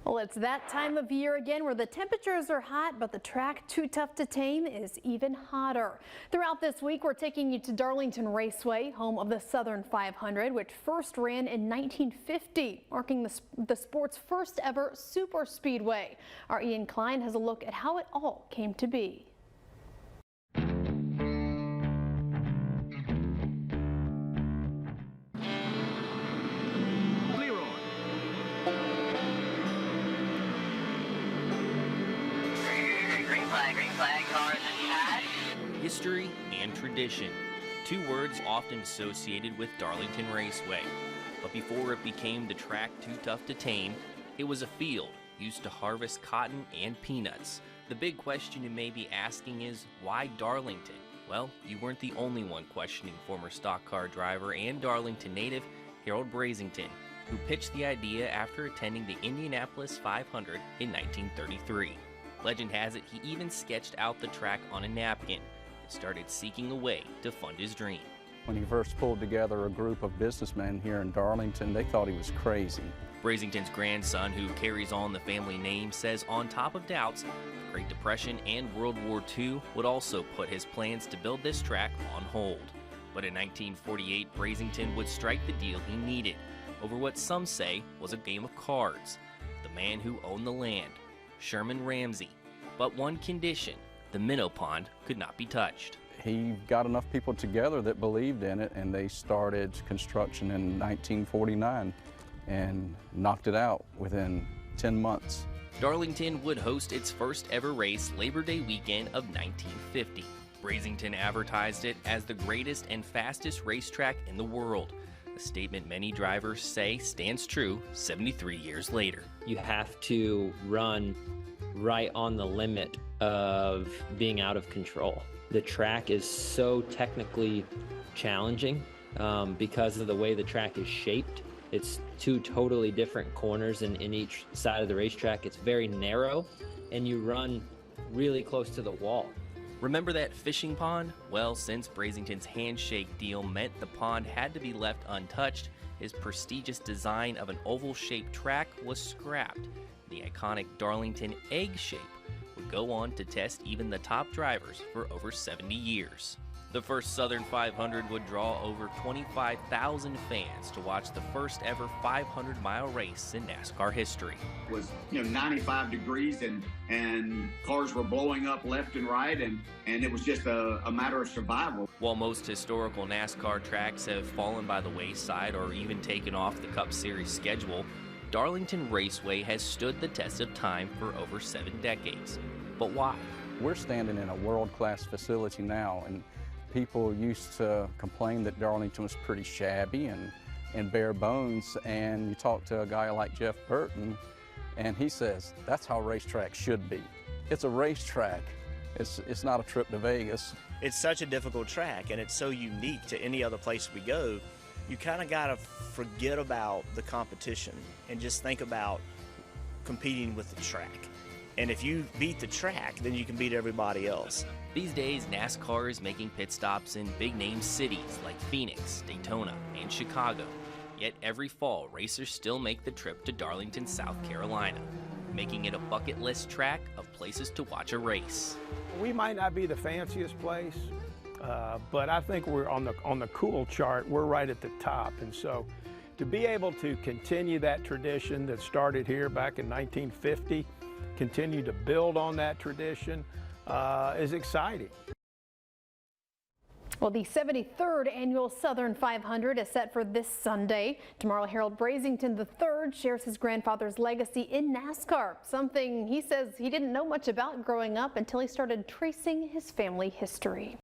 Well, it's that time of year again where the temperatures are hot, but the track too tough to tame is even hotter. Throughout this week, we're taking you to Darlington Raceway, home of the Southern 500, which first ran in 1950, marking the sport's first ever super speedway. Our Ian Klein has a look at how it all came to be. History and tradition, two words often associated with Darlington Raceway. But before it became the track too tough to tame, it was a field used to harvest cotton and peanuts. The big question you may be asking is, why Darlington? Well, you weren't the only one questioning former stock car driver and Darlington native Harold Brasington, who pitched the idea after attending the Indianapolis 500 in 1933. Legend has it he even sketched out the track on a napkin and started seeking a way to fund his dream. When he first pulled together a group of businessmen here in Darlington, they thought he was crazy. Brasington's grandson, who carries on the family name, says on top of doubts, the Great Depression and World War II would also put his plans to build this track on hold. But in 1948, Brasington would strike the deal he needed over what some say was a game of cards. The man who owned the land, Sherman Ramsey. But one condition: the minnow pond could not be touched. He got enough people together that believed in it, and they started construction in 1949 and knocked it out within 10 months. Darlington would host its first ever race Labor Day weekend of 1950. Brasington advertised it as the greatest and fastest racetrack in the world, a statement many drivers say stands true 73 years later. You have to run right on the limit of being out of control. The track is so technically challenging because of the way the track is shaped. It's two totally different corners in each side of the racetrack. It's very narrow, and you run really close to the wall. Remember that fishing pond? Well, since Brasington's handshake deal meant the pond had to be left untouched, his prestigious design of an oval-shaped track was scrapped. The iconic Darlington egg shape would go on to test even the top drivers for over 70 years. The first Southern 500 would draw over 25,000 fans to watch the first ever 500-mile race in NASCAR history. It was 95 degrees and cars were blowing up left and right, and it was just a matter of survival. While most historical NASCAR tracks have fallen by the wayside or even taken off the Cup Series schedule, Darlington Raceway has stood the test of time for over 7 decades. But why? We're standing in a world-class facility now, and people used to complain that Darlington was pretty shabby and bare bones, and you talk to a guy like Jeff Burton, and he says, that's how racetracks should be. It's a racetrack. It's not a trip to Vegas. It's such a difficult track, and it's so unique to any other place we go. You kind of got to forget about the competition and just think about competing with the track. And if you beat the track, then you can beat everybody else. These days, NASCAR is making pit stops in big-name cities like Phoenix, Daytona, and Chicago. Yet every fall, racers still make the trip to Darlington, South Carolina, making it a bucket list track of places to watch a race. We might not be the fanciest place, but I think we're on the cool chart. We're right at the top, and so to be able to continue that tradition that started here back in 1950, continue to build on that tradition is exciting. Well, the 73rd annual Southern 500 is set for this Sunday. Tomorrow, Harold Brasington III shares his grandfather's legacy in NASCAR, something he says he didn't know much about growing up until he started tracing his family history.